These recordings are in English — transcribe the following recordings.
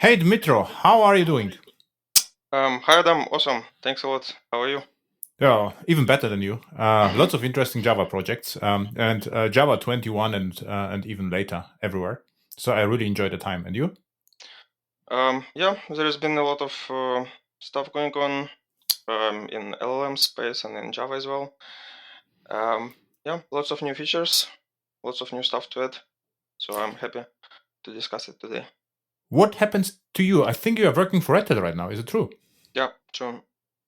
Hey Dmitro, how are you doing? Hi Adam, awesome. Thanks a lot. How are you? Yeah, even better than you. Lots of interesting Java projects, and Java 21 and even later everywhere. So I really enjoyed the time. And you? Yeah, there has been a lot of stuff going on in LLM space and in Java as well. Yeah, lots of new features, lots of new stuff to add. So I'm happy to discuss it today. What happens to you? I think you are working for Red Hat right now. Is it true? Yeah, true.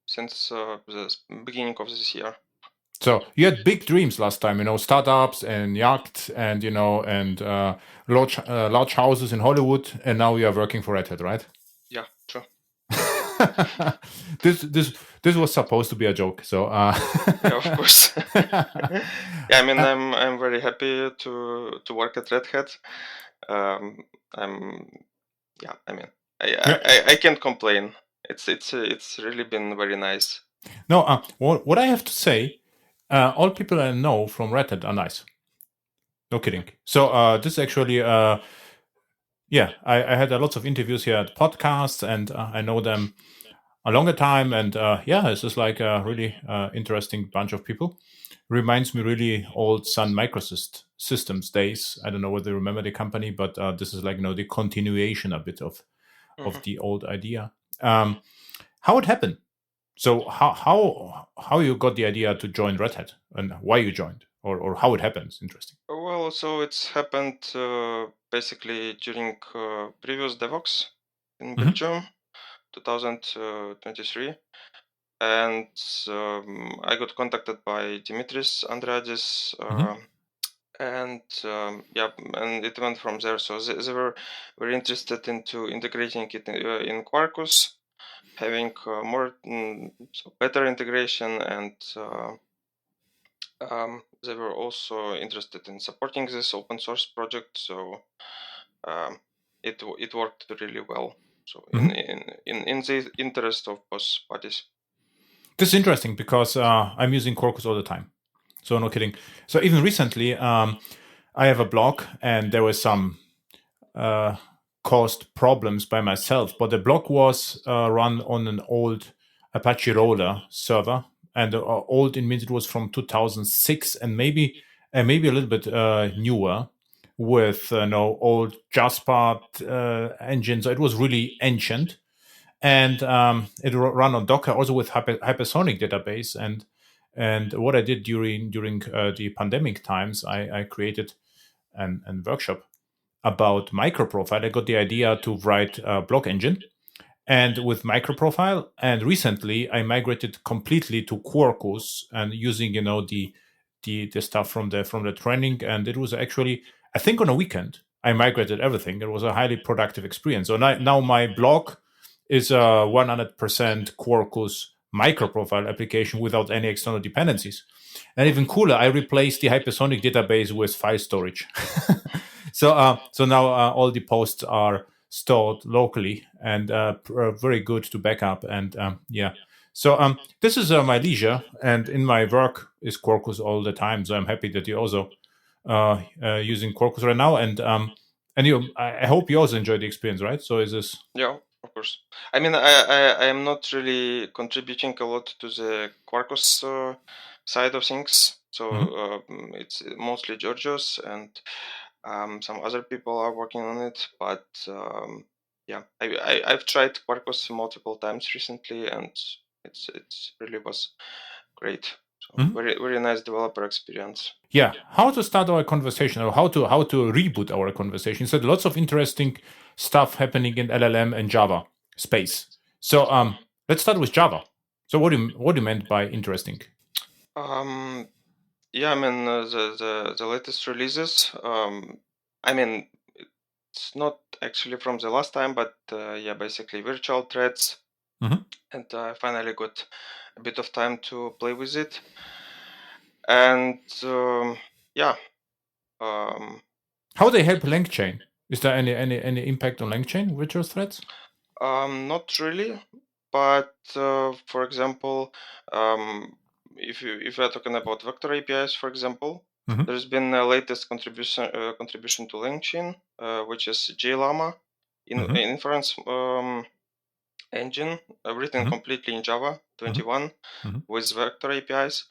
Since the beginning of this year. So you had big dreams last time, startups and yachts and large houses in Hollywood, and now you are working for Red Hat, right? Yeah, true. this this this was supposed to be a joke. So Yeah, of course. Yeah, I mean, uh, I'm very happy to work at Red Hat. Um, I'm yeah, I mean, I yeah. I, I can't complain. It's really been very nice. No, what I have to say, all people I know from Red Hat are nice. No kidding. So this actually, yeah, I had lots of interviews here at podcasts, and I know them a longer time, and yeah, it's just like a really interesting bunch of people. Reminds me really old Sun Microsystems days. I don't know whether you remember the company, but this is like the continuation a bit of Mhm. the old idea. How it happened? So how you got the idea to join Red Hat and why you joined or how it happens? Interesting. Well, so it's happened basically during previous Devoxx in Hmm. Belgium, 2023, and I got contacted by Dimitris Andradis, Hmm. and yeah, and it went from there. So they were very interested into integrating it in Quarkus, having more so better integration, and they were also interested in supporting this open source project. So um, it worked really well. So in Hmm. in in the interest of both parties. This is interesting because I'm using Quarkus all the time. So no kidding. So even recently, I have a blog and there was some uh, caused problems by myself, but the blog was run on an old Apache Roller server, and old it means it was from 2006 and maybe a little bit newer with no old Jasper engines. So it was really ancient, and it ran on Docker also with hypersonic database. And what I did during the pandemic times, I created an workshop about microprofile. I got the idea to write a block engine, and with microprofile. And recently, I migrated completely to Quarkus and using the stuff from the training. And it was actually, I think, on a weekend I migrated everything. It was a highly productive experience. So now my blog is a 100% Quarkus microprofile application without any external dependencies. And even Mhm. cooler, I replaced the hypersonic database with file storage. So now all the posts are stored locally and very good to backup. And yeah, so this is my leisure, and in my work is Quarkus all the time. So I'm happy that you're also using Quarkus right now, and I hope you also enjoy the experience, right? So is this? Yeah, of course. I mean, I am not really contributing a lot to the Quarkus side of things. So Mhm. it's mostly Georgios and some other people are working on it. But yeah, I've tried Quarkus multiple times recently, and it's really was great. So Mhm. very nice developer experience. Yeah, how to start our conversation or how to reboot our conversation. So lots of interesting stuff happening in LLM and Java space. So let's start with Java. So what do you meant by interesting? Um, yeah, I mean the latest releases. I mean it's not actually from the last time, but yeah, basically virtual threads, Mhm. and I finally got a bit of time to play with it, and yeah, um, How they help LangChain? Is there any impact on LangChain virtual threads? not really, but for example, um, if we are talking about vector APIs, for example, Mhm. there's been a latest contribution to LangChain, which is JLama. inference engine written completely in Java 21 with vector APIs,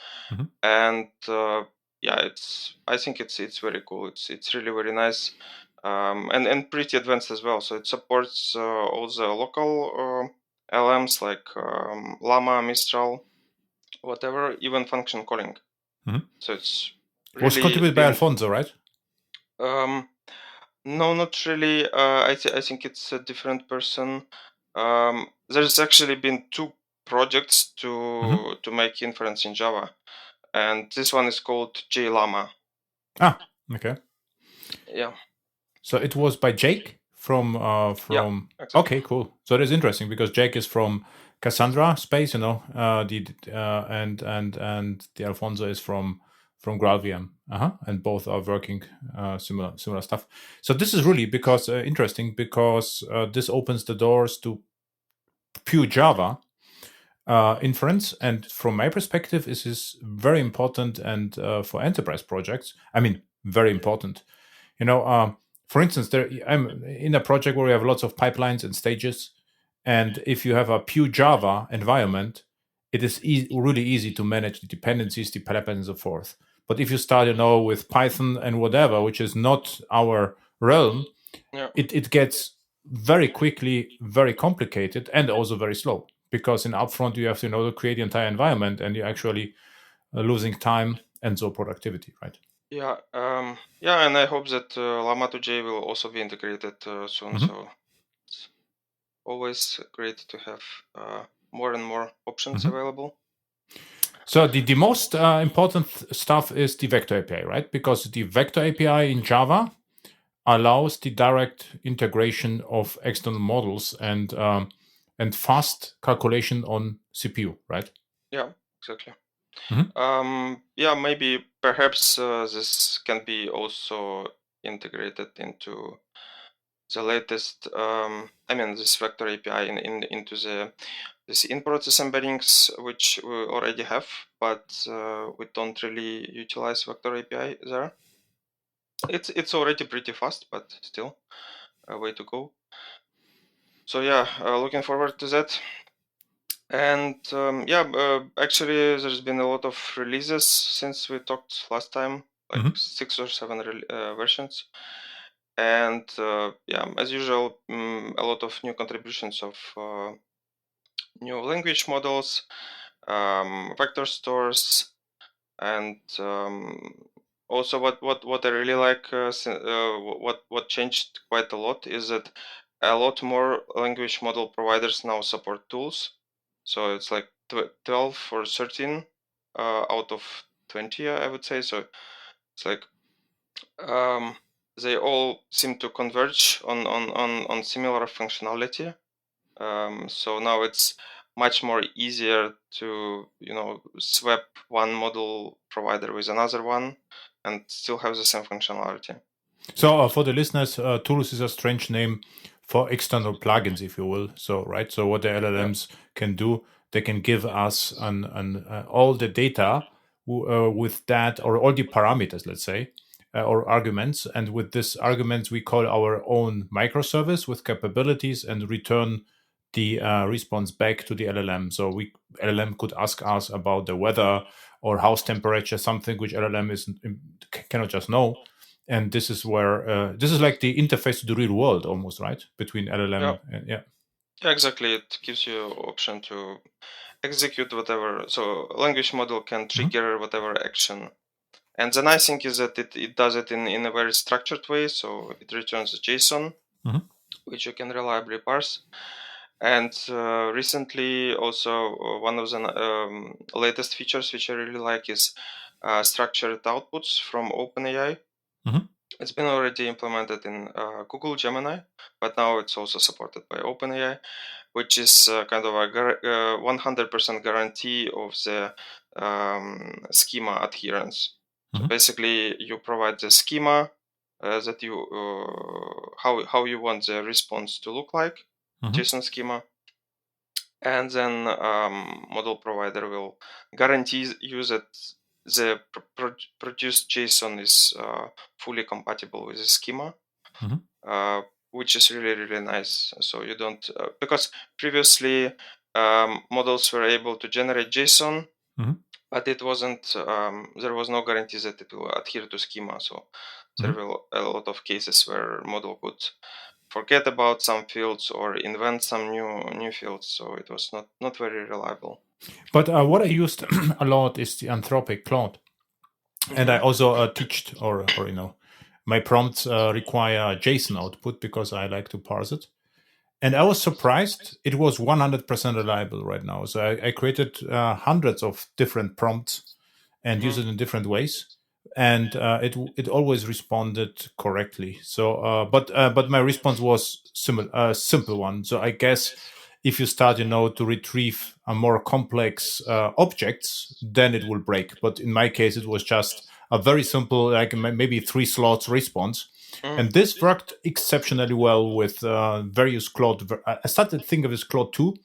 and I think it's very cool. It's really very nice, and pretty advanced as well. So it supports all the local LLMs like Llama, Mistral, whatever, even function calling. So it's really was contributed by Alfonso, right? No, not really. I think it's a different person. There's actually been 2 projects to make inference in Java, and this one is called JLlama. Ah, okay. Yeah. So it was by Jake from. Yeah, exactly. Okay, cool. So that is interesting because Jake is from Cassandra space, and the Alfonso is from GraalVM, and both are working similar stuff. So this is really because interesting because this opens the doors to pure Java inference, and from my perspective, this is very important and for enterprise projects. I mean, very important. For instance, I'm in a project where we have lots of pipelines and stages, and if you have a pure Java environment, it is really easy to manage the dependencies, the pipelines, and so forth. But if you start, with Python and whatever, which is not our realm, it gets very quickly very complicated and also very slow, because in upfront you have to create the entire environment, and you're actually losing time and so productivity, right? Yeah, and I hope that Llama 2j will also be integrated soon. So it's always great to have more and more options available. So the most important stuff is the vector API, right? Because the vector API in Java allows the direct integration of external models and fast calculation on CPU, right? Yeah, exactly. Maybe perhaps this can be also integrated into the latest. This vector API into this in-process embeddings, which we already have, but we don't really utilize vector API there. It's already pretty fast, but still a way to go. So looking forward to that. And actually, there's been a lot of releases since we talked last time, like 6 or 7 versions. And as usual, a lot of new contributions of new language models, vector stores, and also what I really like, what changed quite a lot is that a lot more language model providers now support tools. So it's like 12 or 13 out of 20, I would say. So it's like they all seem to converge on similar functionality. So now it's much more easier to swap one model provider with another one and still have the same functionality. So for the listeners, tools is a strange name for external plugins, if you will. So what the LLMs can do, they can give us all the data with that, or all the parameters, let's say, or arguments, and with this arguments we call our own microservice with capabilities and return the response back to the LLM. So LLM could ask us about the weather or house temperature, something which LLM cannot just know. And this is where this is like the interface to the real world almost, right? Between LLM and Yeah, exactly. It gives you option to execute whatever. So language model can trigger whatever action. And the nice thing is that it does it in a very structured way. So it returns a JSON, which you can reliably parse. And recently also one of the latest features which I really like is structured outputs from OpenAI. It's been already implemented in Google Gemini, but now it's also supported by OpenAI, which is kind of a 100% guarantee of the schema adherence. So basically, you provide the schema that you how you want the response to look like, JSON schema, and then model provider will guarantee you that the produced JSON is fully compatible with the schema. which is really, really nice. So you don't, because previously models were able to generate JSON, but it wasn't, there was no guarantee that it will adhere to schema. So there were a lot of cases where model could forget about some fields or invent some new fields. So it was not very reliable. But what I used a lot is the Anthropic Claude. And I also teached, or my prompts require JSON output because I like to parse it. And I was surprised it was 100% reliable right now. So I created hundreds of different prompts and used it in different ways, and it always responded correctly. So, but my response was a simple one. So I guess if you start, to retrieve a more complex objects, then it will break. But in my case, it was just a very simple, like maybe 3 slots response. And this worked exceptionally well with various Claude. I started to think of this Claude 2,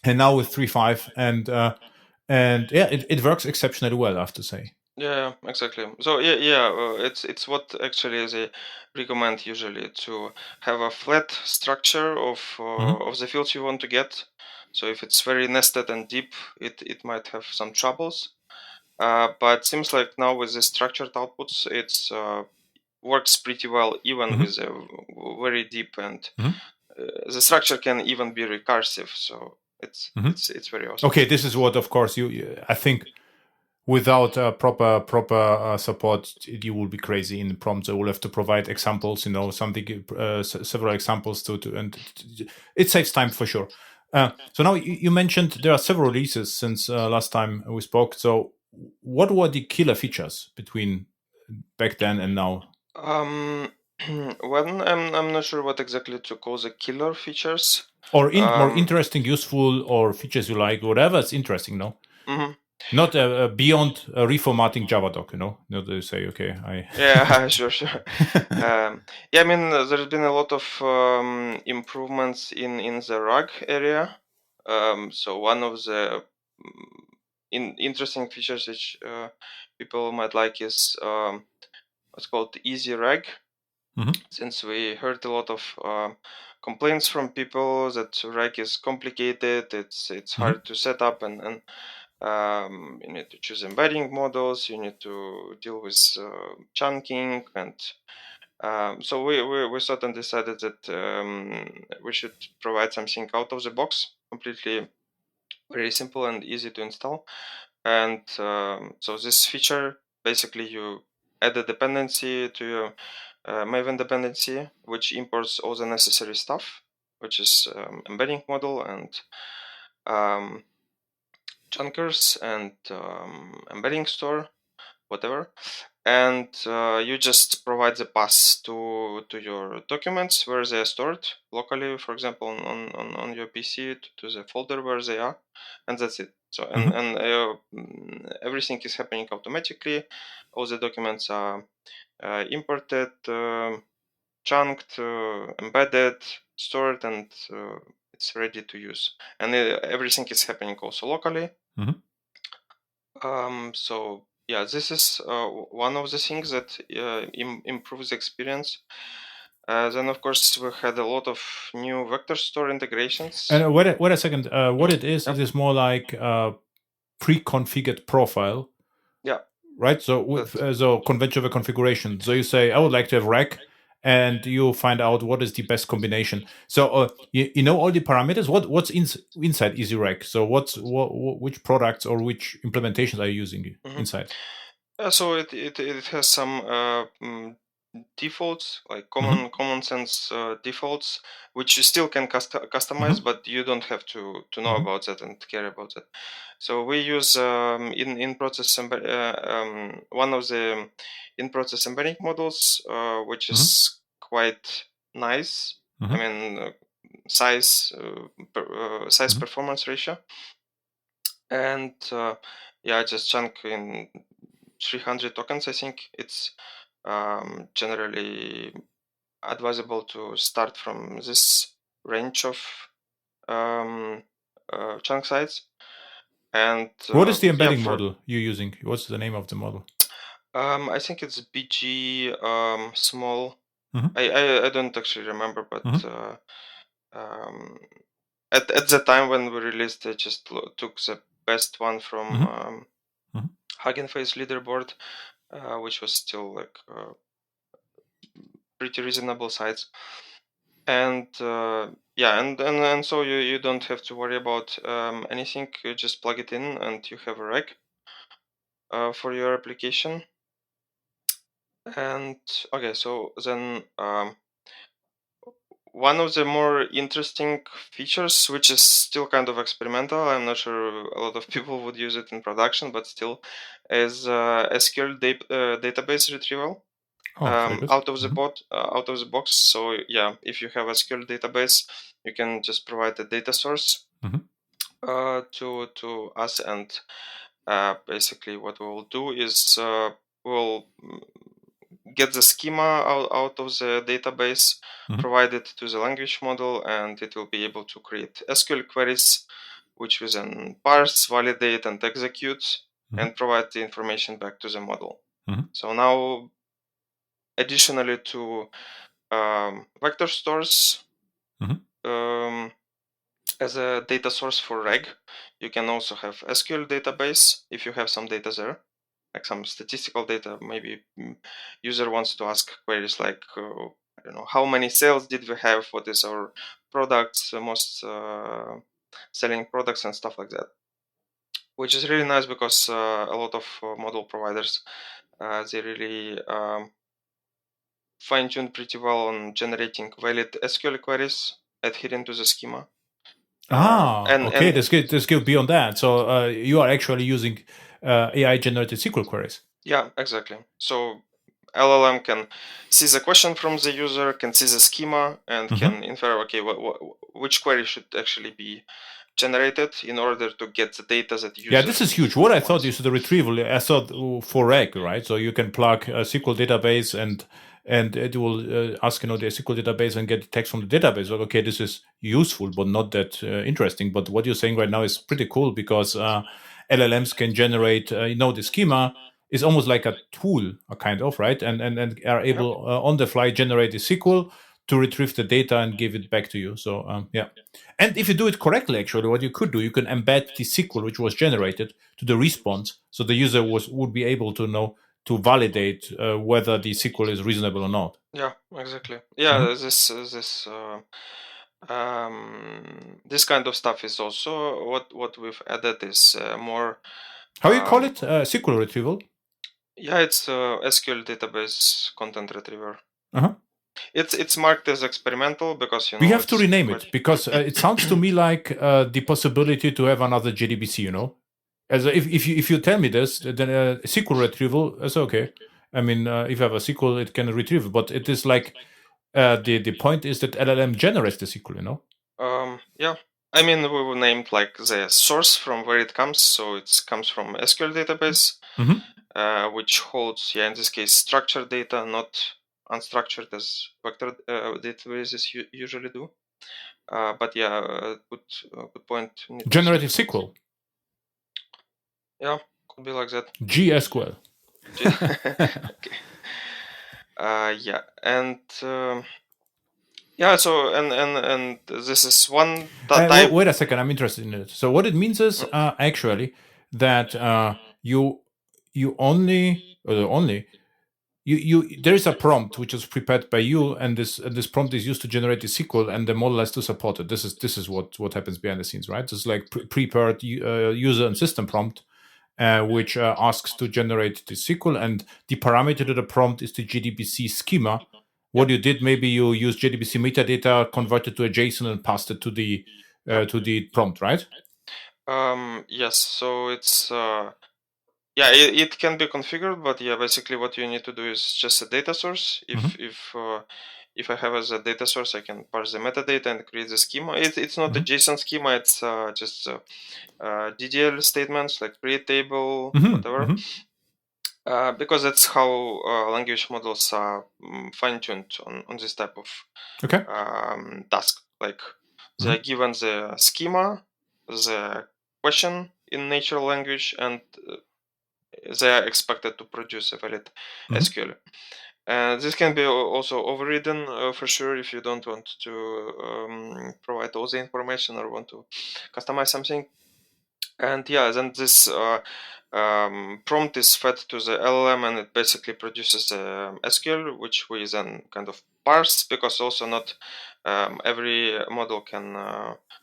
and now with 3.5, and yeah, it works exceptionally well, I have to say. Yeah, exactly. So it's what actually they recommend usually, to have a flat structure of the fields you want to get. So if it's very nested and deep, it might have some troubles. But seems like now with the structured outputs, it's works pretty well, even with a very deep, and the structure can even be recursive. So it's very awesome. Okay, this is what, of course, I think without proper support, you will be crazy in the prompts. I will have to provide examples, several examples and it saves time for sure. So now you mentioned there are several releases since last time we spoke. So what were the killer features between back then and now? Well, I'm not sure what exactly to call the killer features. Or more interesting, useful, or features you like, whatever's interesting, no? Not beyond reformatting Javadoc, they say, okay, Yeah, sure. Yeah, I mean, there's been a lot of improvements in the RAG area. So one of the interesting features which people might like is what's called easy RAG. Since we heard a lot of complaints from people that RAG is complicated, it's hard to set up, and you need to choose embedding models, you need to deal with chunking, and so we thought and decided that we should provide something out of the box, completely very simple and easy to install. And so this feature, basically you add a dependency to your Maven dependency, which imports all the necessary stuff, which is embedding model and chunkers and embedding store, whatever. And you just provide the path to your documents where they are stored locally, for example, on your PC, to the folder where they are, and that's it. So and everything is happening automatically. All the documents are imported, chunked, embedded, stored, and it's ready to use. And everything is happening also locally. So yeah, this is one of the things that improves the experience. Then of course we had a lot of new vector store integrations. And wait a second. What it is more like a pre-configured profile. Yeah. Right. So so conventional configuration. So you say I would like to have RAG, and you find out what is the best combination. So you know all the parameters. What's inside EasyRAG? So which products or which implementations are you using inside? So it has some defaults, like common sense defaults, which you still can customize, but you don't have to know about that and care about that. So we use in process one of the in process embedding models, which is quite nice. I mean, size performance ratio, and yeah, just chunk in 300 tokens. I think it's generally advisable to start from this range of chunk size. And what is the embedding model you're using? What's the name of the model? I think it's BG small. I don't actually remember, but at the time when we released, I just took the best one from Hugging Face leaderboard, which was still like pretty reasonable size. And yeah, and so you don't have to worry about anything. You just plug it in, and you have a reg for your application. And okay, so then one of the more interesting features, which is still kind of experimental, I'm not sure a lot of people would use it in production, but still, is SQL database retrieval out of the box. So yeah, if you have a SQL database, you can just provide a data source to us, and basically what we will do is we'll get the schema out of the database, provide it to the language model, and it will be able to create SQL queries, which we then parse, validate, and execute, and provide the information back to the model. So now, additionally to vector stores as a data source for reg, you can also have SQL database if you have some data there, like some statistical data. Maybe user wants to ask queries like, I don't know, how many sales did we have? What is our products, most selling products, and stuff like that. Which is really nice because a lot of model providers, they really fine-tuned pretty well on generating valid SQL queries adhering to the schema. Okay, let's go beyond that. So you are actually using AI-generated SQL queries. Yeah, exactly. So LLM can see the question from the user, can see the schema, and can infer, okay, which query should actually be generated in order to get the data that the user. Yeah, this is huge. What I thought is the retrieval. I thought for reg, right? So you can plug a SQL database and it will ask the SQL database and get text from the database. Well, okay, this is useful, but not that interesting. But what you're saying right now is pretty cool because LLMs can generate, the schema is almost like a tool, a kind of, right? And are able on the fly generate the SQL to retrieve the data and give it back to you. So yeah. And if you do it correctly, actually, what you could do, you can embed the SQL which was generated to the response, so the user would be able to know to validate whether the SQL is reasonable or not. Yeah, exactly. Yeah, this kind of stuff is also what we've added is more. How you call it? SQL retrieval? Yeah, it's SQL database content retriever. It's marked as experimental because we have to rename it because it sounds to me like the possibility to have another JDBC. As if you tell me this, then SQL retrieval is okay. I mean, if you have a SQL, it can retrieve, but it is like the point is that LLM generates the SQL. Yeah. I mean, we named like the source from where it comes, so it comes from SQL database, which holds, in this case, structured data, not unstructured as vector databases usually do. But yeah, good point. Generative SQL. Yeah, could be like that. GSQL. Okay. Yeah, and yeah. So and this is one type. Wait a second. I'm interested in it. So what it means is actually that you only there is a prompt which is prepared by you, and this prompt is used to generate the SQL, and the model has to support it. This is what happens behind the scenes, right? It's like prepared user and system prompt, which asks to generate the SQL, and the parameter to the prompt is the JDBC schema. What you did, maybe you use JDBC metadata, converted to a JSON, and passed it to the prompt, right? Yes. So it's yeah, it can be configured, but yeah, basically what you need to do is just a data source. If I have as a data source, I can parse the metadata and create the schema. It's not a JSON schema. It's just DDL statements like create table, whatever. Because that's how language models are fine-tuned on this type of task. Like they're given the schema, the question in natural language, and they are expected to produce a valid SQL. And this can be also overridden for sure if you don't want to provide all the information or want to customize something. And yeah, then this prompt is fed to the LLM, and it basically produces SQL, which we then kind of parse, because also not every model can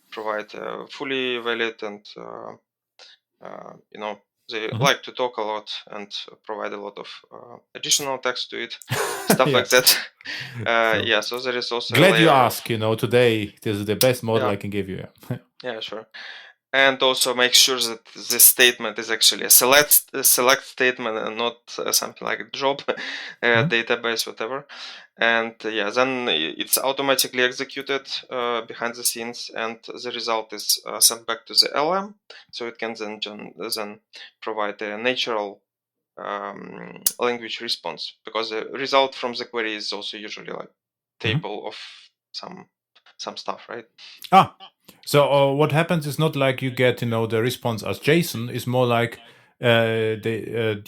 provide fully valid and they like to talk a lot and provide a lot of additional text to it, stuff like that. So there is also glad you asked. Today this is the best model I can give you. Yeah, sure. And also make sure that this statement is actually a select statement and not something like drop database, whatever. And then it's automatically executed behind the scenes, and the result is sent back to the LM, so it can then provide a natural language response, because the result from the query is also usually like table of some stuff, right? So what happens is not like you get the response as JSON. It's more like it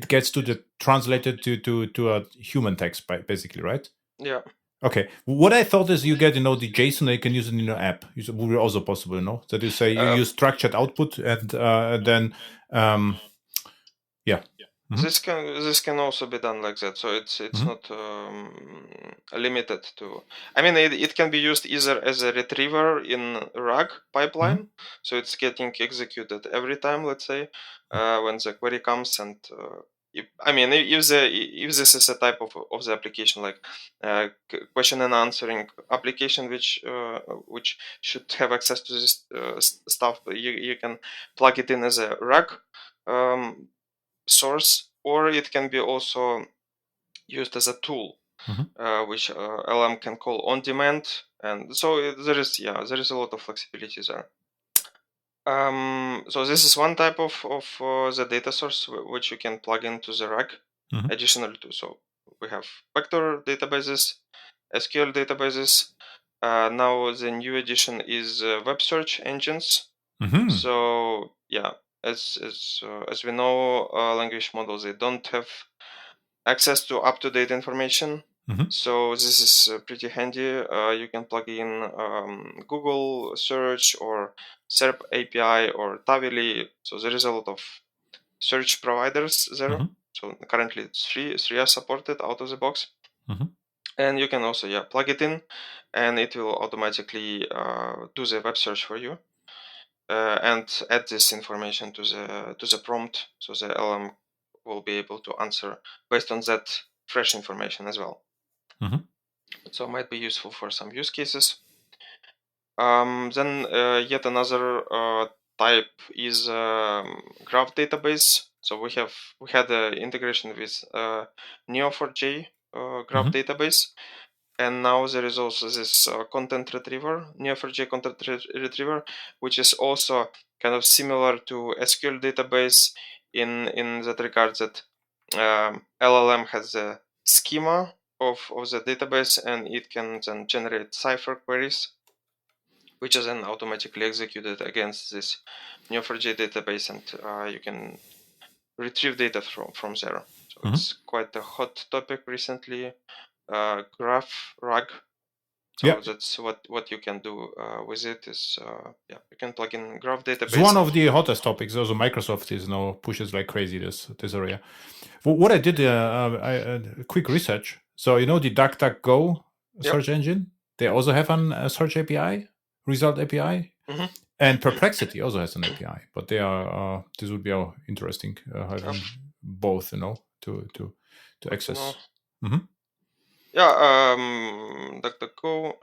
gets to the translated to a human text, basically, right? Yeah. Okay. What I thought is you get the JSON that you can use it in your app. It would be also possible, no? That you say you use structured output and then yeah. This can also be done like that, so it's not limited to. I mean, it can be used either as a retriever in RAG pipeline, so it's getting executed every time. Let's say when the query comes, and if this is a type of the application, like question and answering application, which should have access to this stuff, you can plug it in as a RAG source, or it can be also used as a tool, which LM can call on demand, and so there is a lot of flexibility there. So this is one type of the data source which you can plug into the RAG. Additional to, so we have vector databases, SQL databases. Now the new addition is web search engines. So yeah, as we know, language models, they don't have access to up-to-date information. So this is pretty handy. You can plug in Google search or SERP API or Tavily. So there is a lot of search providers there. So currently it's three are supported out of the box. And you can also plug it in, and it will automatically do the web search for you. And add this information to the prompt, so the LM will be able to answer based on that fresh information as well. So it might be useful for some use cases. Then yet another type is graph database. So we had an integration with Neo4j graph database. And now there is also this content retriever, Neo4j content retriever, which is also kind of similar to SQL database in that regard, that LLM has a schema of the database, and it can then generate cipher queries, which is then automatically executed against this Neo4j database, and you can retrieve data from there. So it's quite a hot topic recently. Graph RAG. So that's what you can do with it is you can plug in graph database. It's one of the hottest topics. Also, Microsoft is now pushes like crazy this area. What I did a quick research. So the DuckDuckGo search engine, they also have a search API, result API, and Perplexity also has an API. But they are this would be interesting having both, to access. DuckDuckGo,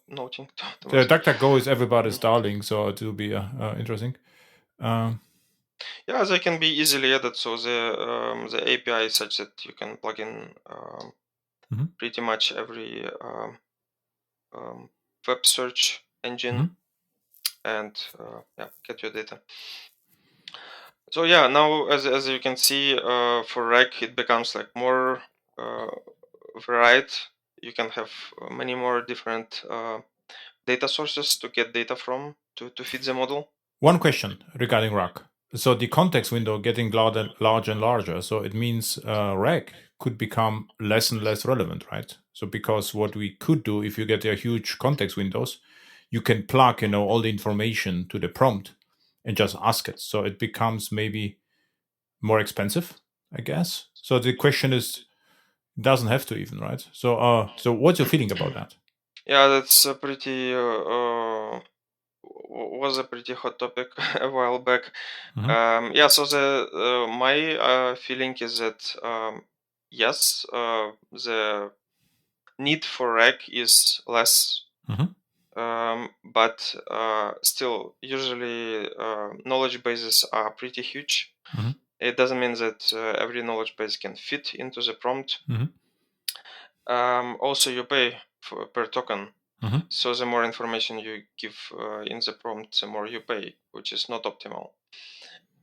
noting. The DuckDuckGo is everybody's darling, so it will be interesting. They can be easily added. So the API is such that you can plug in pretty much every web search engine and get your data. So now as you can see, for RAG it becomes like more varied. You can have many more different data sources to get data from to feed the model. One question regarding RAG. so the context window getting larger and larger. So it means RAG could become less and less relevant, right? So because what we could do, if you get a huge context windows, you can plug, all the information to the prompt and just ask it. So it becomes maybe more expensive, I guess. So the question is, doesn't have to even, right? So what's your feeling about that? Yeah, that's a pretty was a pretty hot topic a while back. Yeah, so the my feeling is that yes, the need for RAG is less, but still, usually knowledge bases are pretty huge. It doesn't mean that every knowledge base can fit into the prompt. Also, you pay per token. So the more information you give in the prompt, the more you pay, which is not optimal.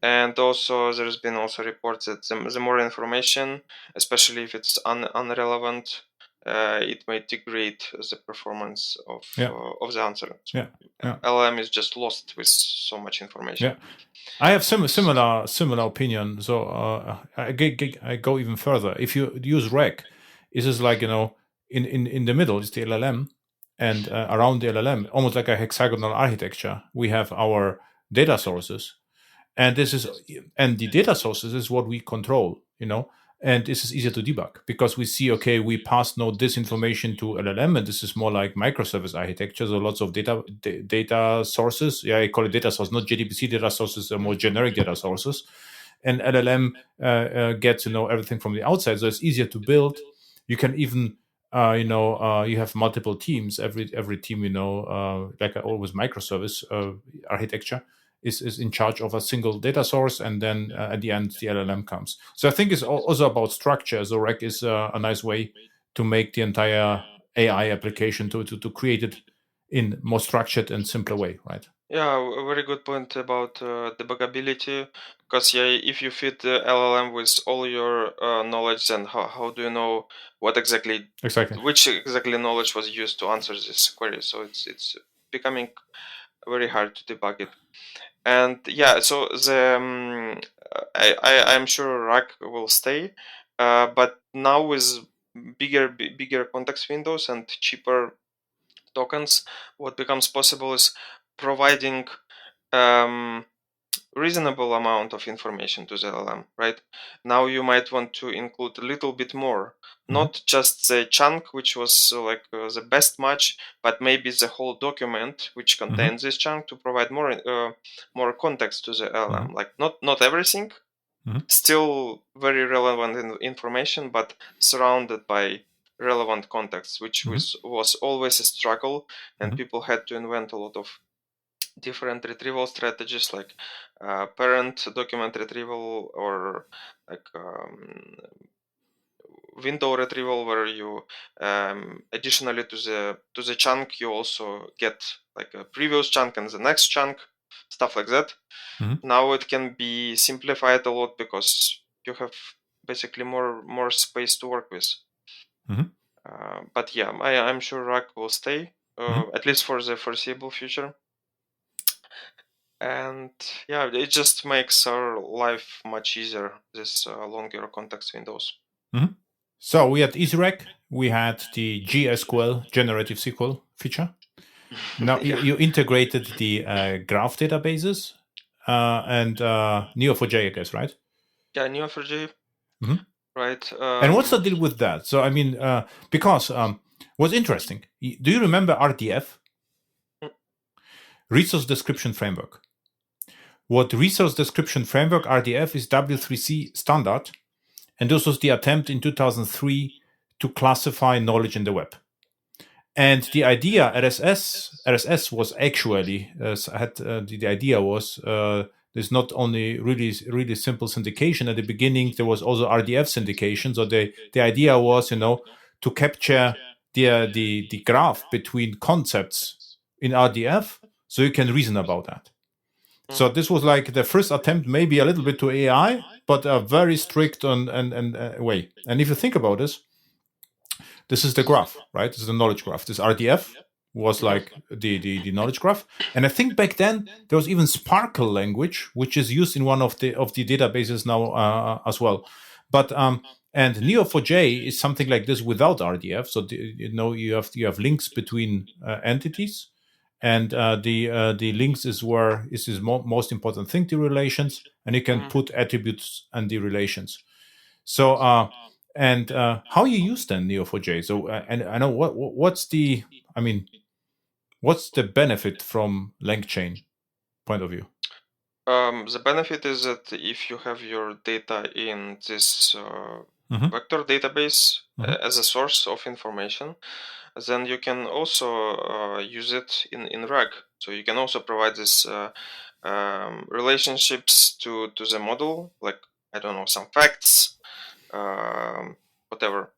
And also, there's been also reports that the more information, especially if it's unrelevant, it may degrade the performance of the answer. So LLM is just lost with so much information. Yeah, I have similar opinion. So I go even further. If you use RAG, it is like in the middle is the LLM, and around the LLM, almost like a hexagonal architecture, we have our data sources, and the data sources is what we control, and this is easier to debug because we see, okay, we pass now this information to LLM, and this is more like microservice architecture, so lots of data sources. Yeah, I call it data source, not JDBC data sources, are more generic data sources, and LLM gets everything from the outside, so it's easier to build. You can even you have multiple teams. Every team, like always microservice architecture is in charge of a single data source, and then at the end the LLM comes. So I think it's also about structure. So RAG is a nice way to make the entire AI application to create it in more structured and simpler way, right? Yeah, a very good point about debuggability. Because if you feed the LLM with all your knowledge, then how do you know which exactly knowledge was used to answer this query? So it's becoming very hard to debug it. And yeah, so I'm sure RAG will stay, but now with bigger context windows and cheaper tokens, what becomes possible is providing reasonable amount of information to the LLM, right? Now you might want to include a little bit more, not just the chunk, which was the best match, but maybe the whole document which contains this chunk to provide more context to the LLM. Like not everything, still very relevant information, but surrounded by relevant context, which was always a struggle, and people had to invent a lot of different retrieval strategies, like parent document retrieval, or like window retrieval, where you additionally to the chunk you also get like a previous chunk and the next chunk, stuff like that. Now it can be simplified a lot because you have basically more space to work with. But yeah, I'm sure RAG will stay, at least for the foreseeable future. And yeah, it just makes our life much easier, this longer context windows. So we had EasyRAG, we had the GSQL, generative SQL feature. Now you integrated the graph databases and Neo4j, I guess, right? Yeah, Neo4j. Right. And what's the deal with that? So I mean, because what's interesting, do you remember RDF? Resource Description Framework. What Resource Description Framework, RDF, is W3C standard, and this was the attempt in 2003 to classify knowledge in the web. And the idea, RSS was actually, the idea was, there's not only really simple syndication. At the beginning, there was also RDF syndication. So the idea was, to capture the graph between concepts in RDF, so you can reason about that. So this was like the first attempt, maybe a little bit to AI, but a very strict way. And if you think about this is the graph, right? This is the knowledge graph. This RDF, was like the knowledge graph. And I think back then there was even Sparkle language, which is used in one of the databases now as well. But and Neo4j is something like this without RDF. So you have links between entities, and the links is where is his most important thing, the relations, and you can put attributes and the relations. So and how you use then Neo4j? So and I know what's the, I mean, what's the benefit from LangChain point of view? The benefit is that if you have your data in this vector database as a source of information, then you can also use it in RAG. So you can also provide this relationships to the model, like, I don't know, some facts, whatever.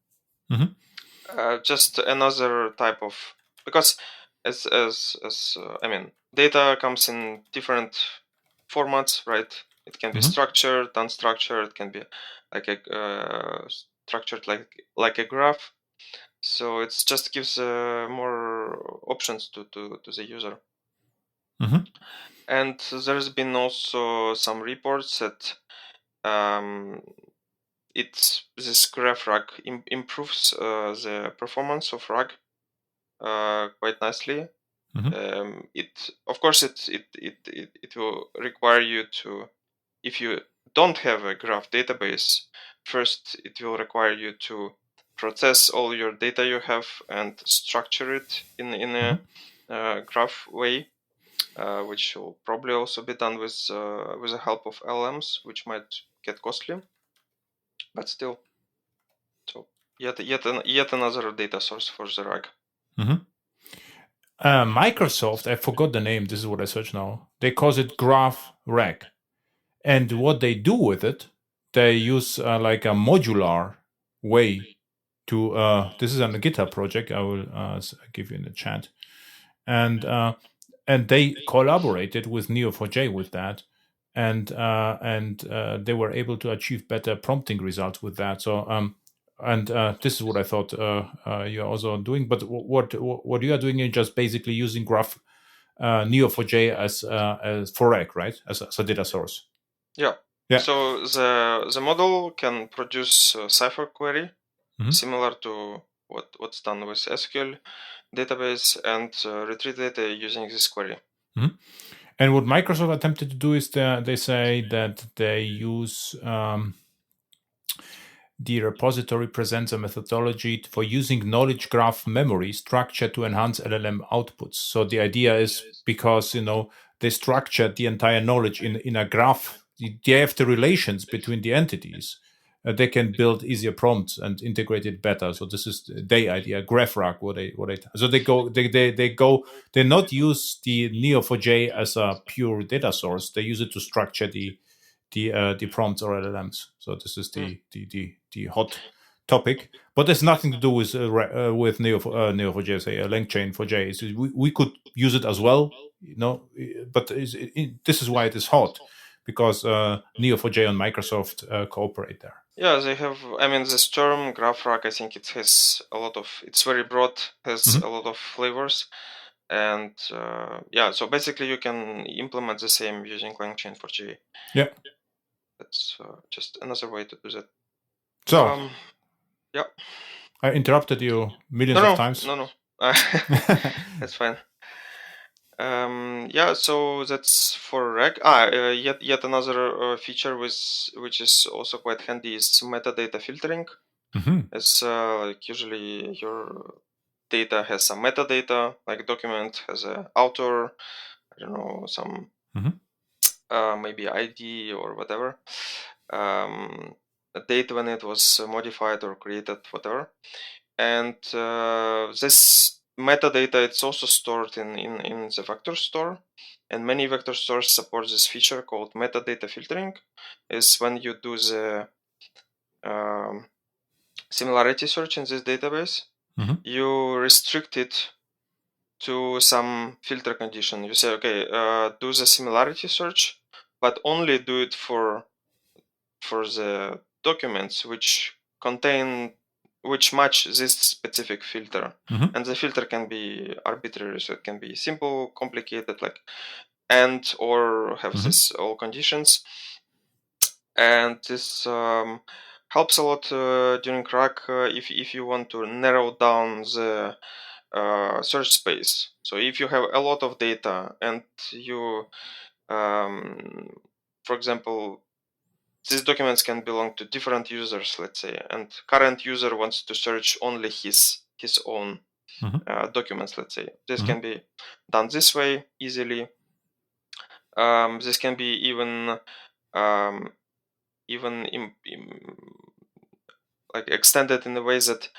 Just another type of, because as I mean, data comes in different formats, right? It can be structured, unstructured. It can be like a structured like a graph. So it just gives more options to the user. And there's been also some reports that this graph RAG improves the performance of RAG quite nicely. It of course it will require you to, if you don't have a graph database, first it will require you to process all your data you have and structure it in a graph way, which will probably also be done with the help of LLMs, which might get costly, but still. So yet another data source for the RAG. Microsoft, I forgot the name. This is what I search now. They call it Graph RAG, and what they do with it, they use like a modular way to. This is on the GitHub project. I will give you in the chat, and they collaborated with Neo4j with that, and they were able to achieve better prompting results with that. So and this is what I thought you're also doing. But what you are doing is just basically using Graph Neo4j as for RAG, right? As a data source. Yeah. So the model can produce a Cipher query similar to what's done with SQL database, and retrieve data using this query. And what Microsoft attempted to do is they say that they use the repository presents a methodology for using knowledge graph memory structure to enhance LLM outputs. So the idea is, because they structure the entire knowledge in a graph, they have the relations between the entities. They can build easier prompts and integrate it better. So this is their idea, graph RAG. So they not use the Neo4j as a pure data source. They use it to structure the prompts or LLMs. So this is the hot topic, but there's nothing to do with Neo4j, say langchain4j. So we could use it as well, but this is why it is hot, because Neo4j and Microsoft cooperate there. Yeah, they have. I mean, this term graph RAG, I think it has a lot of. It's very broad, has a lot of flavors, and yeah. So basically, you can implement the same using langchain4j. Yeah, that's just another way to do that. So, yeah. I interrupted you millions of times. No. That's fine. Yeah, so that's for RAG. Yet another feature which is also quite handy is metadata filtering. It's like usually your data has some metadata, like document has a author, I don't know, some maybe ID or whatever, a date when it was modified or created, whatever. And this metadata, it's also stored in the vector store, and many vector stores support this feature called metadata filtering. Is when you do the similarity search in this database, you restrict it to some filter condition. You say, okay, do the similarity search, but only do it for the documents which contain which match this specific filter. Mhm. And the filter can be arbitrary, so it can be simple, complicated, like and or have this all conditions. And this helps a lot during RAG if you want to narrow down the search space. So if you have a lot of data and you, for example, these documents can belong to different users, let's say, and current user wants to search only his own documents, let's say. This can be done this way easily. This can be even like extended in the way that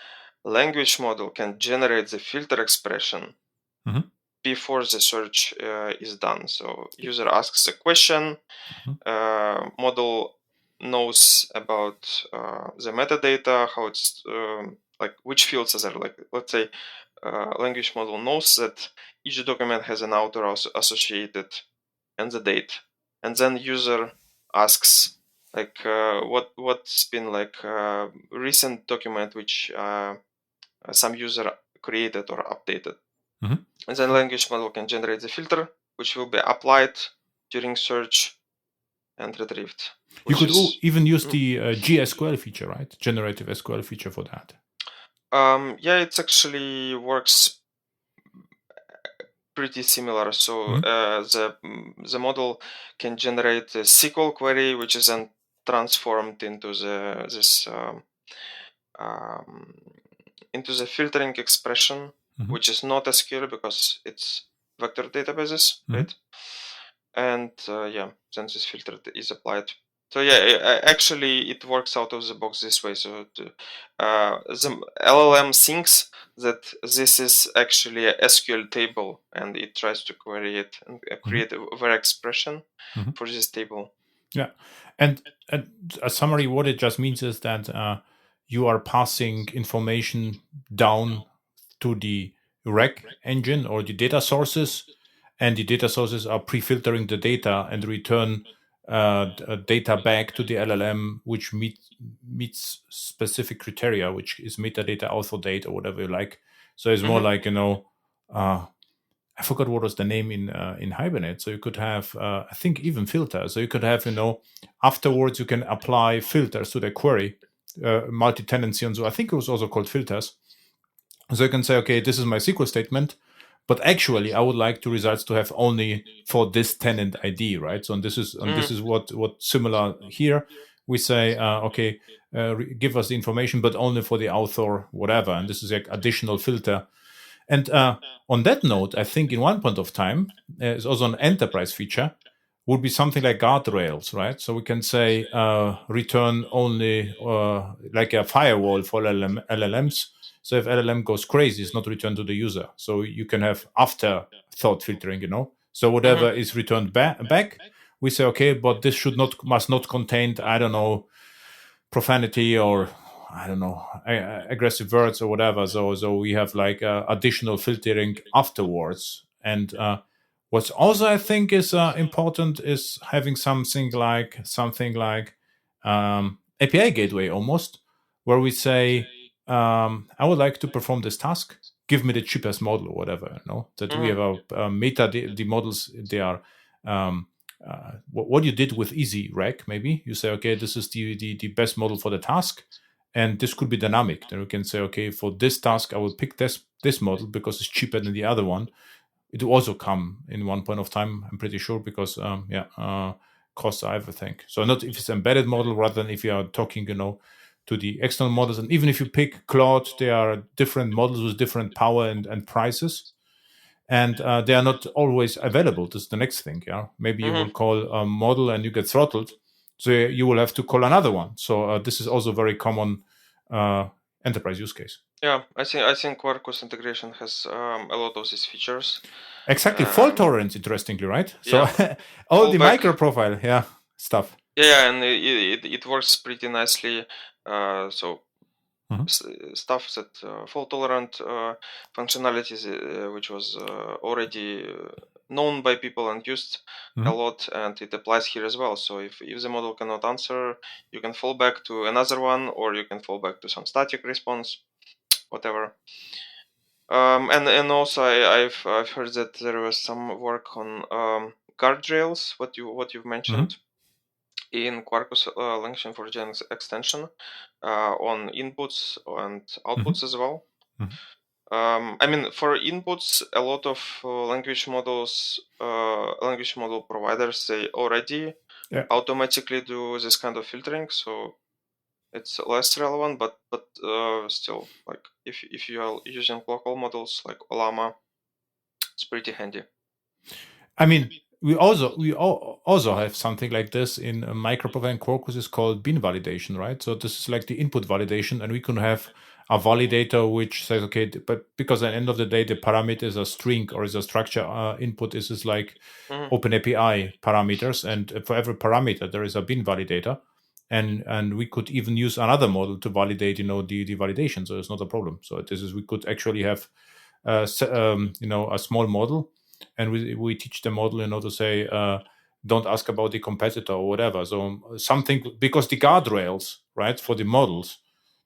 language model can generate the filter expression before the search is done. So user asks a question, model knows about the metadata, how it's like which fields are there. Like let's say language model knows that each document has an author associated and the date, and then user asks like what's been like recent document which some user created or updated. And then language model can generate the filter which will be applied during search and retrieved. You could even use the GSQL feature, right? Generative SQL feature for that. Yeah, it actually works pretty similar. So the model can generate a SQL query, which is then transformed into into the filtering expression, which is not SQL because it's vector databases, right? And yeah, then this filter is applied. So yeah, actually it works out of the box this way. So the LLM thinks that this is actually a SQL table, and it tries to query it and create a var expression for this table. Yeah, and a summary, what it just means is that you are passing information down to the RAG engine or the data sources, and the data sources are pre-filtering the data and return data back to the LLM, which meets specific criteria, which is metadata, author date, or whatever you like. So it's more like, I forgot what was the name in Hibernate. So you could have, I think, even filters. So you could have, afterwards you can apply filters to the query, multi-tenancy, and so I think it was also called filters. So you can say, okay, this is my SQL statement, but actually I would like the results to have only for this tenant ID, right? So this is what similar here. We say, okay, give us the information, but only for the author, whatever. And this is like additional filter. And on that note, I think in one point of time, is also an enterprise feature, would be something like guardrails, right? So we can say return only like a firewall for LLMs. So if LLM goes crazy, it's not returned to the user. So you can have afterthought filtering, So whatever is returned back, we say, okay, but this must not contain, I don't know, profanity or I don't know, aggressive words or whatever. So we have like additional filtering afterwards. And what's also I think is important is having something like API gateway almost, where we say, I would like to perform this task. Give me the cheapest model or whatever. That we have our meta the models. They are. What you did with easy rec, maybe you say, okay, this is the best model for the task, and this could be dynamic. Then we can say, okay, for this task, I will pick this model because it's cheaper than the other one. It will also come in one point of time, I'm pretty sure, because costs are everything. So not if it's embedded model, rather than if you are talking, to the external models. And even if you pick Claude, there are different models with different power and prices. And they are not always available. This is the next thing. Yeah, maybe you will call a model and you get throttled, so you will have to call another one. So this is also a very common enterprise use case. Yeah, I think Quarkus integration has a lot of these features. Exactly, fault tolerance. Interestingly, right? So Yeah. all the MicroProfile, stuff. Yeah, and it works pretty nicely. So stuff that fault tolerant functionalities, which was already known by people and used a Mhm. lot, and it applies here as well. So if the model cannot answer, you can fall back to another one, or you can fall back to some static response, whatever. And also I've heard that there was some work on guardrails, what you've mentioned in Quarkus langchain4j extension on inputs and outputs as well. I mean, for inputs, a lot of language model providers, they already automatically do this kind of filtering, so it's less relevant. But still, like if you are using local models like Olama, it's pretty handy. I mean, we also have something like this in MicroProfile and Quarkus is called bin validation, right? So this is like the input validation, and we can have a validator which says, okay, but because at the end of the day, the parameter is a string or is a structure input is like OpenAPI parameters, and for every parameter there is a bin validator, and we could even use another model to validate, the validation. So it's not a problem. So this is we could actually have, a small model, and we teach the model, to say, don't ask about the competitor or whatever. So something, because the guardrails, right, for the models,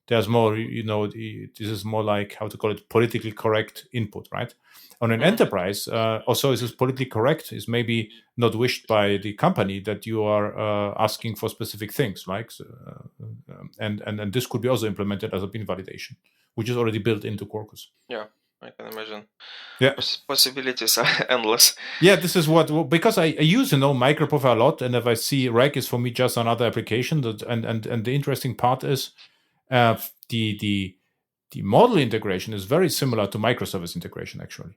there's more, this is more like, how to call it, politically correct input, right? On an enterprise, also is politically correct is maybe not wished by the company that you are asking for specific things, right? So, and this could be also implemented as a bin validation, which is already built into Quarkus. Yeah, I can imagine. Yeah, possibilities are endless. Yeah, this is because I use MicroProfile a lot, and if I see Reg is for me just another application. And the interesting part is the model integration is very similar to microservice integration actually.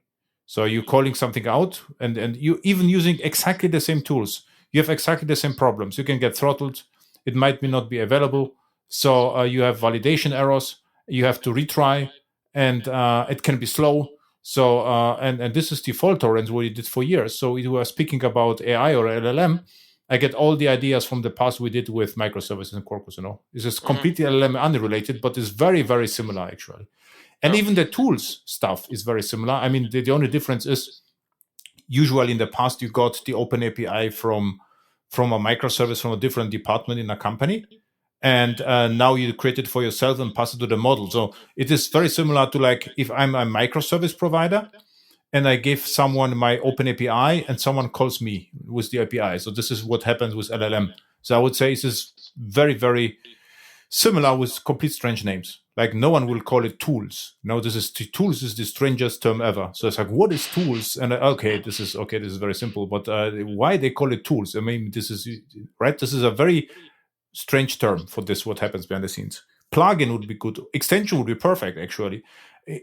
So you're calling something out, and you even using exactly the same tools. You have exactly the same problems. You can get throttled. It might not be available. So you have validation errors. You have to retry, and it can be slow. So and this is the fault tolerance we did for years. So we were speaking about AI or LLM. I get all the ideas from the past we did with microservices and Quarkus. This is completely LLM unrelated, but it's very, very similar actually. And even the tools stuff is very similar. I mean, the only difference is usually in the past you got the open API from a microservice from a different department in a company, and now you create it for yourself and pass it to the model. So it is very similar to like if I'm a microservice provider and I give someone my open API and someone calls me with the API. So this is what happens with LLM. So I would say this is very, very similar with complete strange names. Like no one will call it tools. No, tools is the strangest term ever. So it's like, what is tools? And this is very simple. But why they call it tools? I mean, this is right. This is a very strange term for this. What happens behind the scenes? Plugin would be good. Extension would be perfect, actually.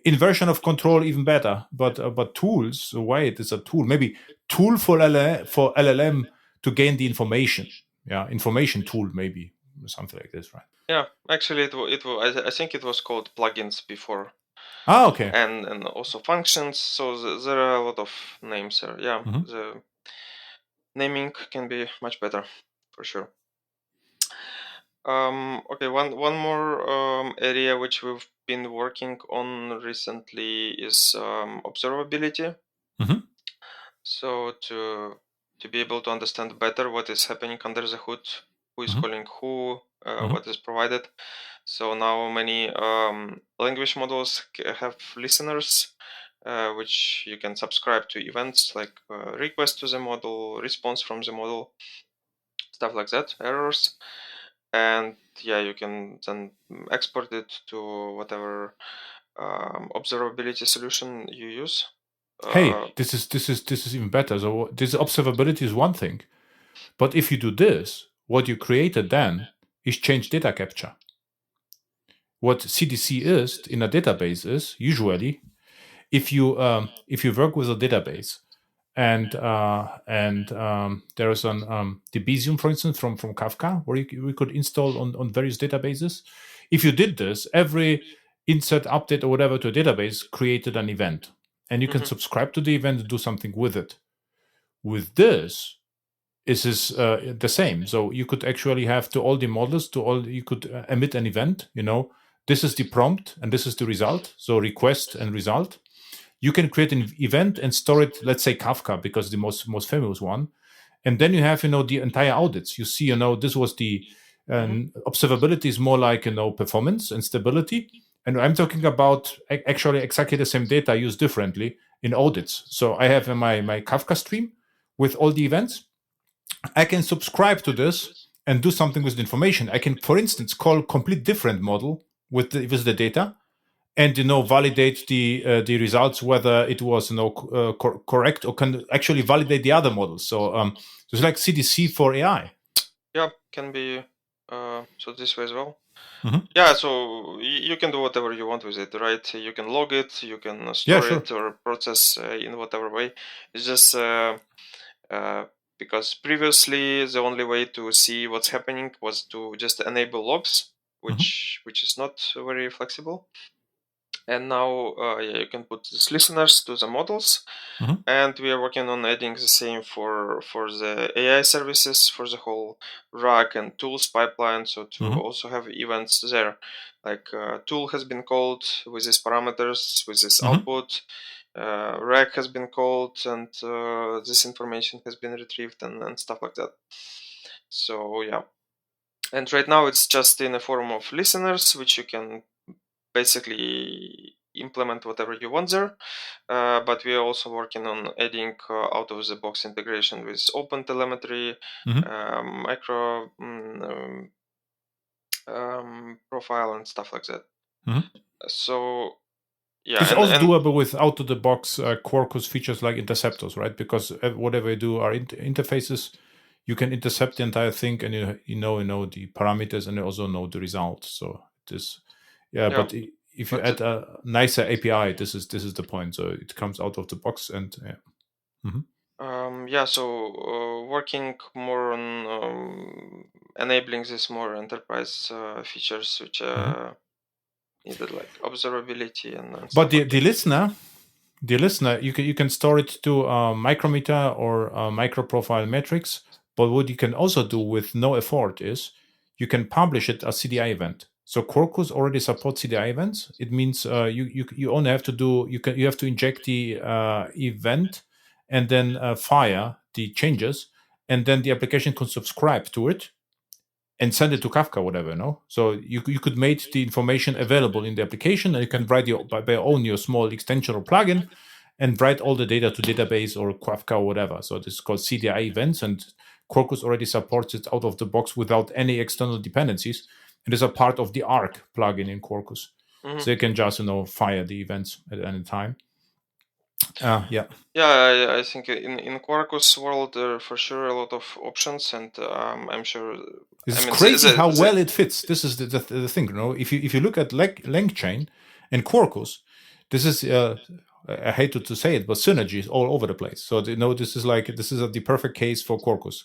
Inversion of control even better. But tools, why it is a tool? Maybe tool for LLM to gain the information. Yeah, information tool maybe something like this, right? Yeah, actually, I think it was called plugins before. Okay. And also functions. So there are a lot of names there. Yeah, the naming can be much better for sure. Okay, one more area which we've been working on recently is observability. So to be able to understand better what is happening under the hood, who is calling who, what is provided. So now many language models have listeners, which you can subscribe to events like request to the model, response from the model, stuff like that, errors. And yeah, you can then export it to whatever observability solution you use. Hey, this is even better. So this observability is one thing, but if you do this, what you created then is change data capture. What CDC is in a database is usually if you work with a database and there is an Debezium, for instance, from Kafka, where we could install on various databases. If you did this, every insert, update, or whatever to a database created an event, and you can subscribe to the event and do something with it. With this, it is the same. So you could actually have to all the models, you could emit an event. This is the prompt and this is the result. So request and result. you can create an event and store it, let's say Kafka, because the most famous one. And then you have, the entire audits. You see, this was the observability is more like, performance and stability. And I'm talking about actually exactly the same data used differently in audits. So I have my Kafka stream with all the events. I can subscribe to this and do something with the information. I can, for instance, call a complete different model with the data, and validate the results, whether it was correct, or can actually validate the other models. So it's like CDC for AI. Yeah, can be so this way as well. Mhm. Yeah, so you can do whatever you want with it, right? You can log it, you can store sure. it or process in whatever way. It's just because previously the only way to see what's happening was to just enable logs, which is not very flexible. And now you can put these listeners to the models, and we are working on adding the same for the AI services, for the whole RAG and tools pipeline, so to also have events there, like tool has been called with these parameters, with this output, RAG has been called, and this information has been retrieved, and stuff like that. So yeah, and right now it's just in a form of listeners, which you can basically implement whatever you want there. But we are also working on adding out-of-the-box integration with OpenTelemetry, micro profile, and stuff like that. So yeah, it's also doable with out-of-the-box Quarkus features like interceptors, right? Because whatever you do are interfaces. You can intercept the entire thing, and you know the parameters, and you also know the result. So this, but if you add a nicer API, this is the point. So it comes out of the box, and so working more on enabling these more enterprise features, which needed, like observability and but stuff. The listener, you can store it to a micrometer or a microprofile metrics. But what you can also do with no effort is you can publish it as CDI event. So Quarkus already supports CDI events. It means you only have to do you have to inject the event and then fire the changes, and then the application can subscribe to it and send it to Kafka, whatever, no? So you could make the information available in the application, and you can write by own your small extension or plugin and write all the data to database or Kafka or whatever. So this is called CDI events, and Quarkus already supports it out of the box without any external dependencies. It is a part of the Arc plugin in Quarkus. So you can just, fire the events at any time. Yeah, I think in Quarkus world there are for sure a lot of options, and I'm sure it's crazy how well it fits. This is the thing, If you look at langchain and Quarkus, this is I hate to say it, but synergy is all over the place. So this is the perfect case for Quarkus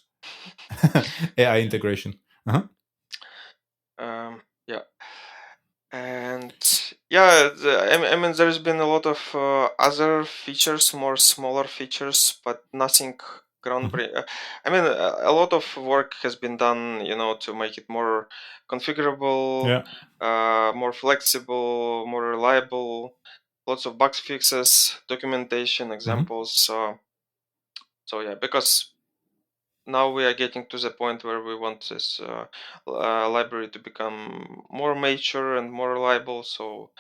AI integration. Yeah. And yeah, I mean, there's been a lot of other features, more smaller features, but nothing groundbreaking. I mean, a lot of work has been done, to make it more configurable, more flexible, more reliable. Lots of bug fixes, documentation, examples. So yeah, because now we are getting to the point where we want this library to become more mature and more reliable. So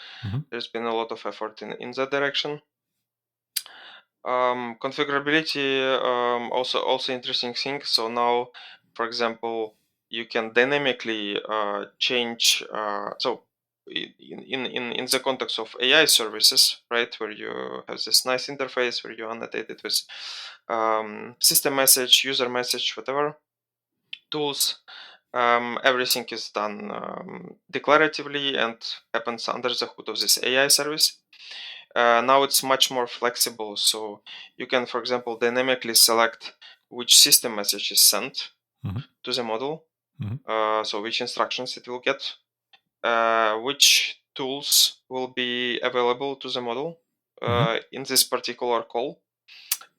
there's been a lot of effort in that direction. Configurability, also interesting thing. So now, for example, you can dynamically change. So in the context of AI services, right, where you have this nice interface where you annotate it with system message, user message, whatever tools, everything is done declaratively and happens under the hood of this AI service. Now it's much more flexible, so you can, for example, dynamically select which system message is sent to the model, so which instructions it will get, which tools will be available to the model in this particular call.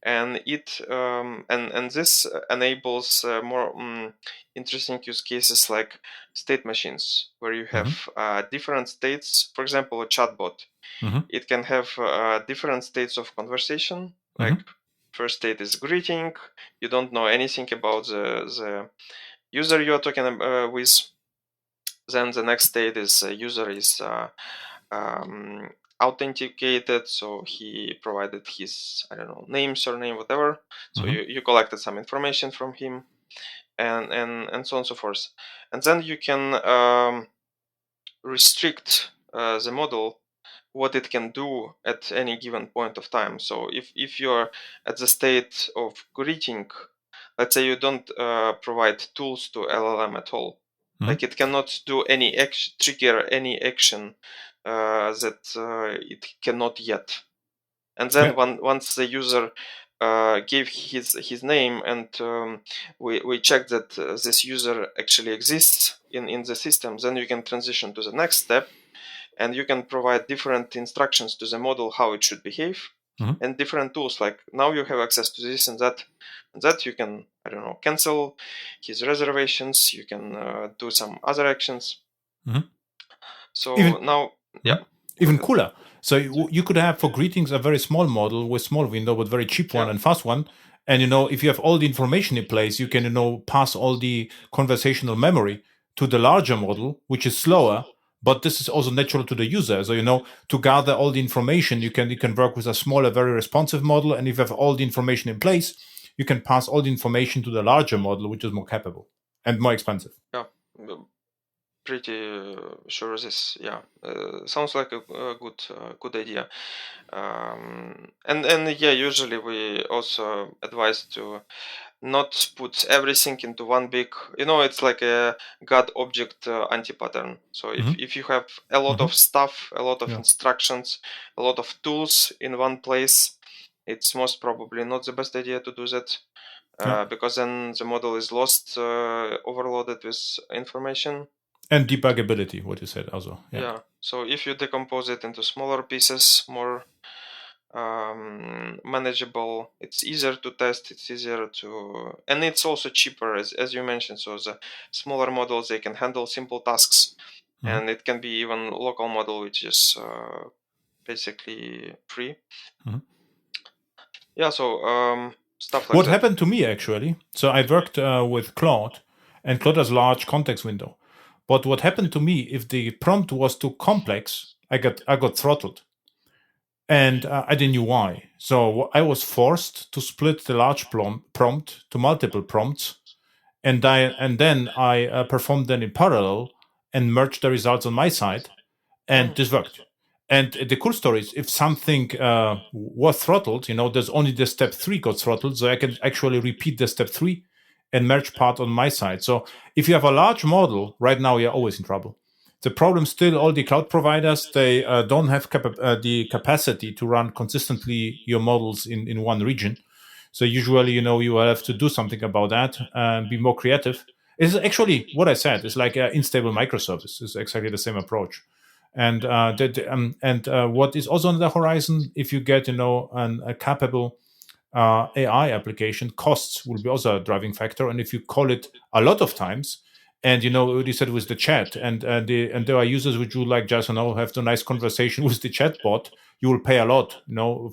and it and this enables more interesting use cases like state machines, where you have different states. For example, a chatbot, it can have different states of conversation. Like first state is greeting, you don't know anything about the user you're talking with. Then the next state is user is authenticated, so he provided his, I don't know, name, surname, whatever. So you collected some information from him, and so on and so forth. And then you can restrict the model what it can do at any given point of time. So if you're at the state of greeting, let's say you don't provide tools to LLM at all, like it cannot do any action, trigger any action that it cannot yet. And then once the user gave his name, and we check that this user actually exists in the system, then you can transition to the next step, and you can provide different instructions to the model how it should behave, and different tools. Like now you have access to this and that. And that you can, I don't know, cancel his reservations. You can do some other actions. So now, even cooler. So you could have for greetings a very small model with small window, but very cheap one and fast one. And if you have all the information in place, you can pass all the conversational memory to the larger model, which is slower. But this is also natural to the user. So to gather all the information, you can work with a smaller, very responsive model. And if you have all the information in place, you can pass all the information to the larger model, which is more capable and more expensive. Yeah, pretty sure this. Sounds like a good idea. And usually we also advise to not put everything into one big, it's like a God object anti-pattern. So if you have a lot of stuff, a lot of instructions, a lot of tools in one place, it's most probably not the best idea to do that, because then the model is lost, overloaded with information. And debuggability, what you said also. So if you decompose it into smaller pieces, more manageable, it's easier to test, it's easier to, and it's also cheaper, as you mentioned. So the smaller models, they can handle simple tasks, and it can be even local model, which is basically free. So stuff like what that. happened to me actually, so I worked with Claude, and Claude has large context window. But what happened to me, if the prompt was too complex, I got throttled. And I didn't know why. So I was forced to split the large prompt to multiple prompts, and then I performed them in parallel and merged the results on my side, and this worked. And the cool story is, if something was throttled, there's only the step 3 got throttled, so I can actually repeat the step 3 and merge part on my side. So if you have a large model, right now you're always in trouble. The problem still, all the cloud providers, they don't have the capacity to run consistently your models in one region. So usually, you will have to do something about that and be more creative. It's actually what I said. It's like an unstable microservice. It's exactly the same approach. And what is also on the horizon, if you get a capable AI application, costs will be also a driving factor. And if you call it a lot of times, and what you said with the chat, and there are users which would like just have the nice conversation with the chat bot, you will pay a lot,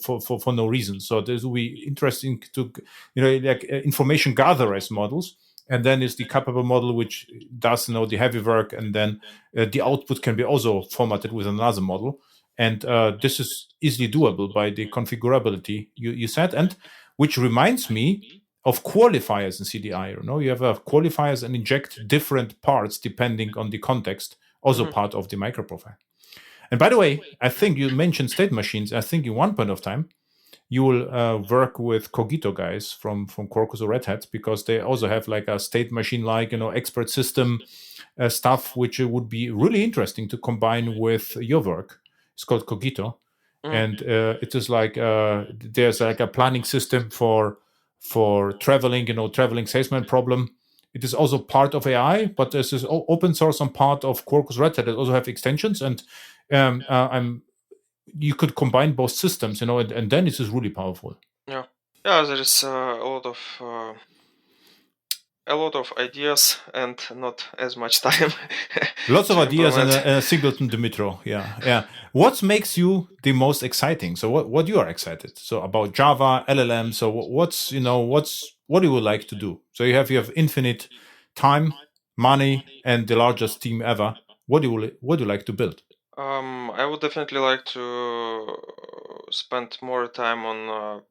for no reason. So this will be interesting to, like information gatherers models. And then is the capable model, which does the heavy work, and then the output can be also formatted with another model. And this is easily doable by the configurability you said. And which reminds me of qualifiers in CDI. You have qualifiers and inject different parts depending on the context, also part of the microprofile. And by the way, I think you mentioned state machines. I think in one point of time, you will work with Cogito guys from Quarkus or Red Hat, because they also have like a state machine, like expert system stuff, which would be really interesting to combine with your work. It's called Cogito, and it is like there's like a planning system for traveling, traveling salesman problem. It is also part of AI, but this is open source and part of Quarkus Red Hat. It also have extensions, and you could combine both systems, and then this is really powerful. Yeah, Yeah, there is a lot of ideas and not as much time. Lots of to ideas and implement. a singleton Dimitro. Yeah. What makes you the most exciting? So what you are excited? So about Java, LLM. So what do you would like to do? So you have infinite time, money, and the largest team ever. What do you like to build? I would definitely like to spend more time on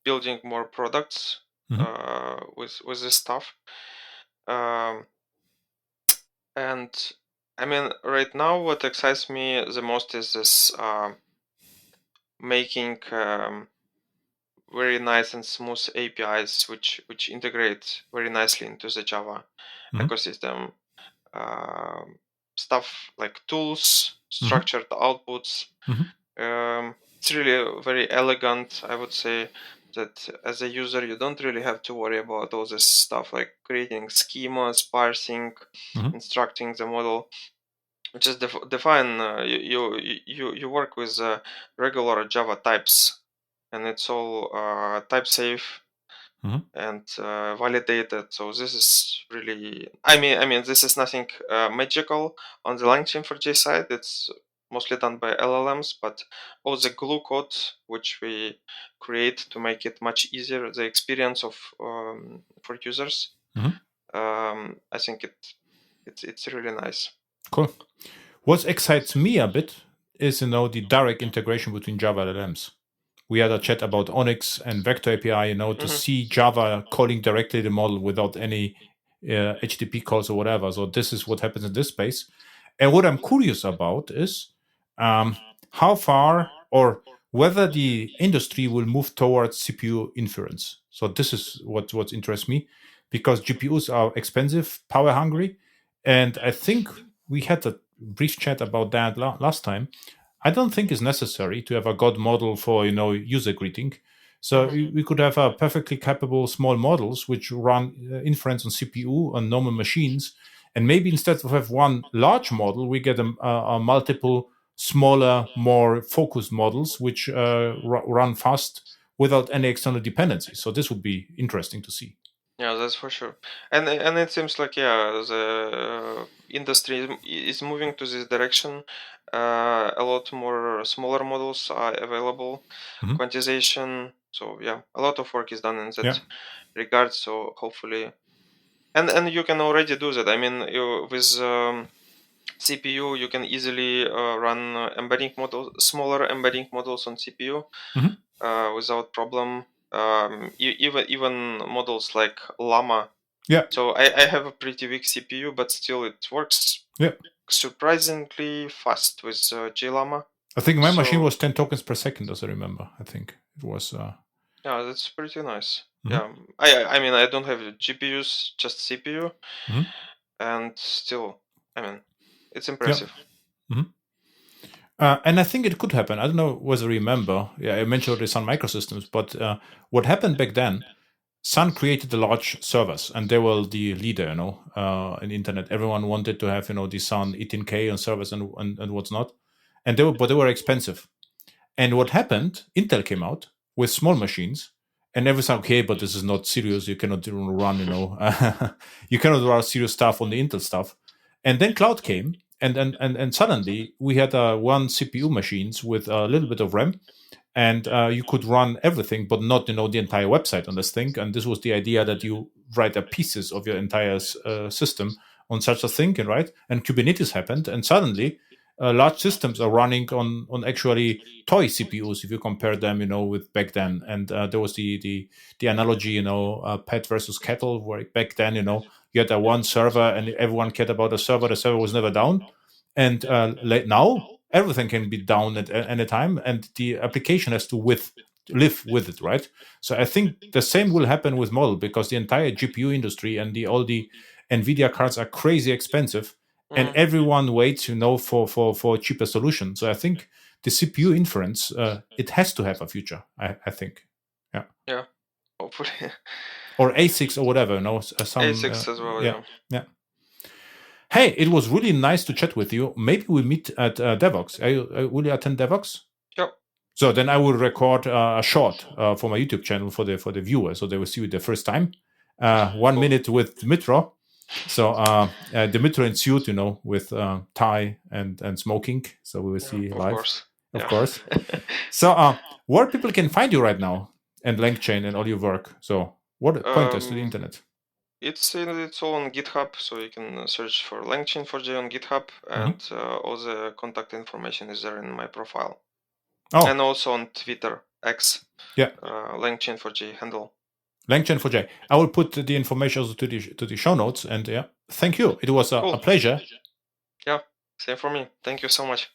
building more products Mhm. with this stuff. Um, and I mean, right now, what excites me the most is this making very nice and smooth APIs, which integrate very nicely into the Java Mhm. ecosystem. Stuff like tools, Mhm. structured outputs. Mhm. It's really very elegant. I would say that as a user, you don't really have to worry about all this stuff like creating schemas, parsing, Mhm. instructing the model. Just define you work with regular Java types, and it's all type safe Mhm. and validated. So this is really, I mean, this is nothing magical on the langchain4j side. It's mostly done by LLMs, but all the glue code which we create to make it much easier the experience of for users. Mhm. I think it's really nice. Cool. What excites me a bit is the direct integration between Java LLMs. We had a chat about Onyx and Vector API, to Hmm. see Java calling directly the model without any HTTP calls or whatever. So this is what happens in this space. And what I'm curious about is um, how far or whether the industry will move towards CPU inference. So this is what interests me, because GPUs are expensive, power hungry, and I think we had a brief chat about that last time. I don't think it's necessary to have a God model for user greeting. So Hmm. we could have a perfectly capable small models which run inference on CPU on normal machines, and maybe instead of have one large model, we get a multiple smaller, more focused models which run fast without any external dependencies. So this would be interesting to see. Yeah, that's for sure. And it seems like, yeah, the industry is moving to this direction. A lot more smaller models are available, Mhm. quantization. So yeah, a lot of work is done in Yeah. that regard. So hopefully, and you can already do that. I mean, with CPU, you can easily run embedding models, smaller embedding models on CPU Mhm. without problem. Even models like Llama. Yeah. So I have a pretty weak CPU, but still it works Yeah. surprisingly fast with JLlama. I think my machine So was 10 tokens per second, as I remember. I think it was. yeah, that's pretty nice. Mhm. Yeah, I mean, I don't have GPUs, just CPU, Mhm. and still, I mean, it's Yeah. impressive. Mhm. And I think it could happen. I don't know whether you remember. Yeah, I mentioned already Sun Microsystems, but what happened back then, Sun created the large servers, and they were the leader, in the internet. Everyone wanted to have, the Sun 18K on servers and what's not. But they were expensive. And what happened, Intel came out with small machines, and everyone, okay, but this is not serious. You cannot run, you cannot run serious stuff on the Intel stuff. And then cloud came, and suddenly we had one CPU machines with a little bit of RAM, and you could run everything, but not the entire website on this thing. And this was the idea that you write the pieces of your entire system on such a thing, and right. And Kubernetes happened, and suddenly large systems are running on actually toy CPUs if you compare them, with back then. And there was the analogy, pet versus kettle, where back then, you had a one server and everyone cared about the server. The server was never down, and now everything can be down at any time, and the application has to live with it, right? So I think the same will happen with model, because the entire GPU industry and all the Nvidia cards are crazy expensive, and Mm, everyone waits, for a cheaper solution. So I think the CPU inference, it has to have a future. I think, yeah, yeah, hopefully. or ASICs or whatever, some, ASICs as well, yeah, yeah. yeah. Hey, it was really nice to chat with you. Maybe we meet at Devoxx. Will you attend Devoxx? Yep. So then I will record a short for my YouTube channel for the viewers, so they will see it the first time. 1 minute with Dmitro. So Dmitro in suit, with tie and smoking. So we will see live, of course. So where people can find you right now and LangChain and all your work. So what point us to the internet? It's all on GitHub, so you can search for langchain4j on GitHub, and all the contact information is there in my profile. Oh. And also on Twitter, X. Yeah. langchain4j handle. langchain4j. I will put the information also to the show notes. And yeah, thank you. It was a pleasure. Yeah, same for me. Thank you so much.